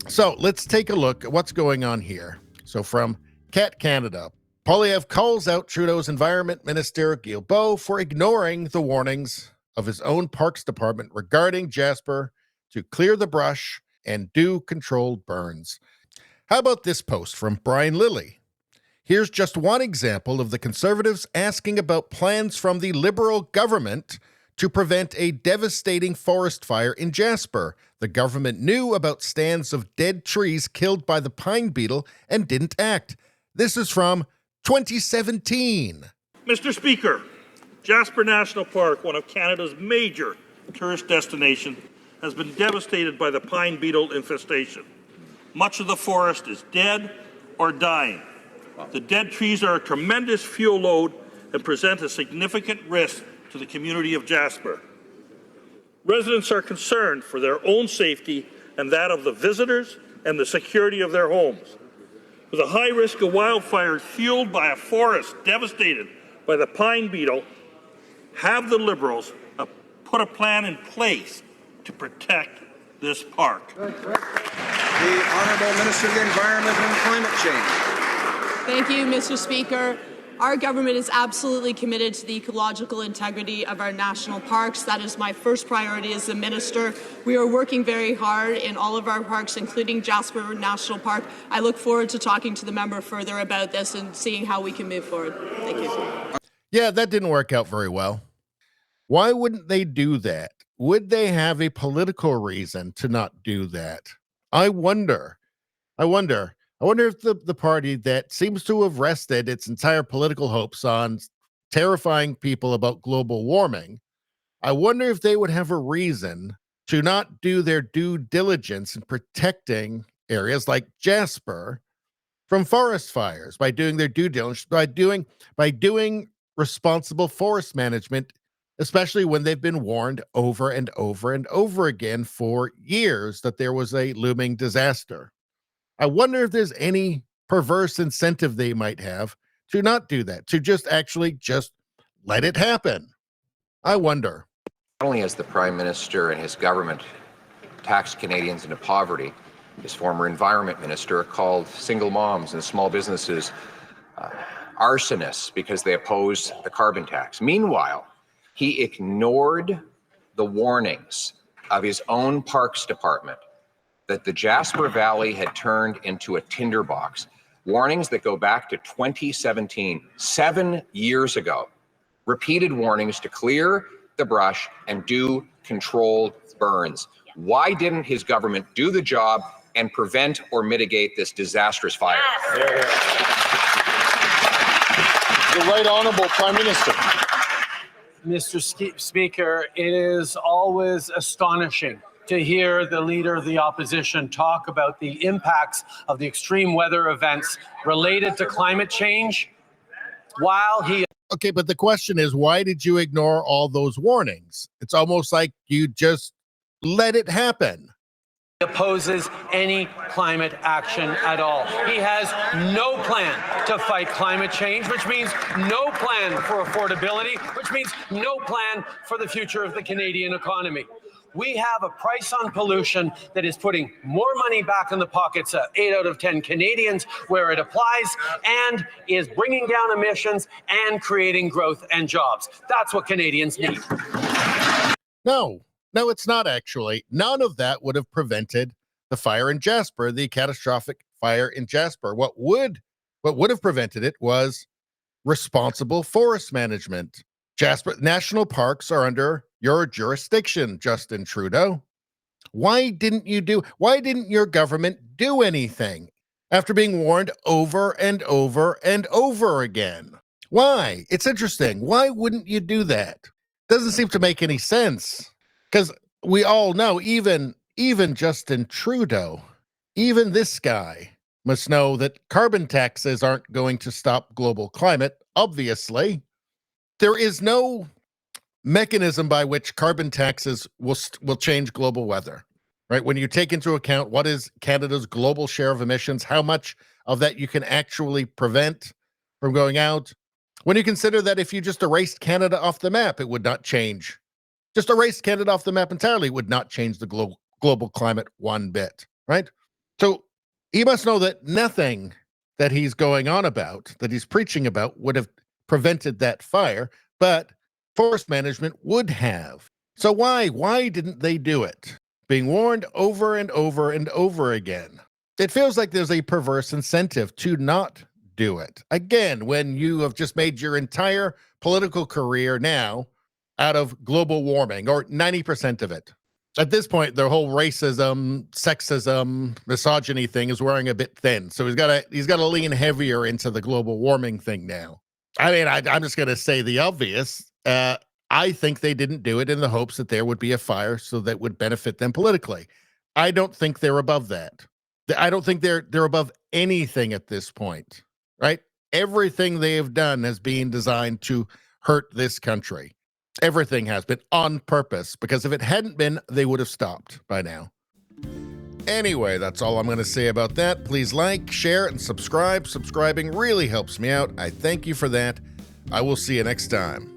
So let's take a look at what's going on here. So from Cat Canada, Poilievre calls out Trudeau's Environment Minister Guilbeault for ignoring the warnings of his own Parks Department regarding Jasper to clear the brush and do controlled burns. How about this post from Brian Lilly? Here's just one example of the Conservatives asking about plans from the Liberal government to prevent a devastating forest fire in Jasper. The government knew about stands of dead trees killed by the pine beetle and didn't act. This is from 2017. Mr. Speaker, Jasper National Park, one of Canada's major tourist destinations, has been devastated by the pine beetle infestation. Much of the forest is dead or dying. The dead trees are a tremendous fuel load and present a significant risk to the community of Jasper. Residents are concerned for their own safety and that of the visitors and the security of their homes. With a high risk of wildfires fueled by a forest devastated by the pine beetle, have the Liberals put a plan in place to protect this park? The Honourable Minister of the Environment and Climate Change. Thank you, Mr. Speaker. Our government is absolutely committed to the ecological integrity of our national parks. That is my first priority as a minister. We are working very hard in all of our parks, including Jasper National Park. I look forward to talking to the member further about this and seeing how we can move forward. Thank you. Yeah, that didn't work out very well. Why wouldn't they do that? Would they have a political reason to not do that? I wonder if the party that seems to have rested its entire political hopes on terrifying people about global warming, I wonder if they would have a reason to not do their due diligence in protecting areas like Jasper from forest fires by doing their due diligence, by doing responsible forest management, especially when they've been warned over and over and over again for years that there was a looming disaster. I wonder if there's any perverse incentive they might have to not do that, to just let it happen. I wonder. Not only has the Prime Minister and his government taxed Canadians into poverty, his former Environment Minister called single moms and small businesses arsonists because they opposed the carbon tax. Meanwhile, he ignored the warnings of his own Parks Department that the Jasper Valley had turned into a tinderbox. Warnings that go back to 2017, 7 years ago. Repeated warnings to clear the brush and do controlled burns. Why didn't his government do the job and prevent or mitigate this disastrous fire? The Right Honourable Prime Minister. Mr. Speaker, it is always astonishing to hear the Leader of the Opposition talk about the impacts of the extreme weather events related to climate change while he... Okay, but the question is, why did you ignore all those warnings? It's almost like you just let it happen. Opposes any climate action at all. He has no plan to fight climate change, which means no plan for affordability, which means no plan for the future of the Canadian economy. We have a price on pollution that is putting more money back in the pockets of 8 out of 10 Canadians where it applies, and is bringing down emissions and creating growth and jobs. That's what Canadians need. No, it's not actually. None of that would have prevented the fire in Jasper, the catastrophic fire in Jasper. What would have prevented it was responsible forest management. Jasper national parks are under your jurisdiction, Justin Trudeau. Why didn't your government do anything after being warned over and over and over again? Why? It's interesting. Why wouldn't you do that? Doesn't seem to make any sense. Because we all know, even Justin Trudeau, even this guy must know that carbon taxes aren't going to stop global climate, obviously. There is no mechanism by which carbon taxes will change global weather, right? When you take into account what is Canada's global share of emissions, how much of that you can actually prevent from going out. When you consider that if you just erased Canada off the map, it would not change. Just erase Canada off the map entirely would not change the global climate one bit, right? So he must know that nothing that he's going on about, that he's preaching about, would have prevented that fire, but forest management would have. So why didn't they do it? Being warned over and over and over again. It feels like there's a perverse incentive to not do it. Again, when you have just made your entire political career now out of global warming, or 90% of it. At this point, their whole racism, sexism, misogyny thing is wearing a bit thin. So he's got to lean heavier into the global warming thing now. I mean, I'm just going to say the obvious. I think they didn't do it in the hopes that there would be a fire so that would benefit them politically. I don't think they're above that. I don't think they're above anything at this point, right? Everything they have done has been designed to hurt this country. Everything has been on purpose, because if it hadn't been, they would have stopped by now. Anyway, that's all I'm going to say about that. Please like, share, and subscribe. Subscribing really helps me out. I thank you for that. I will see you next time.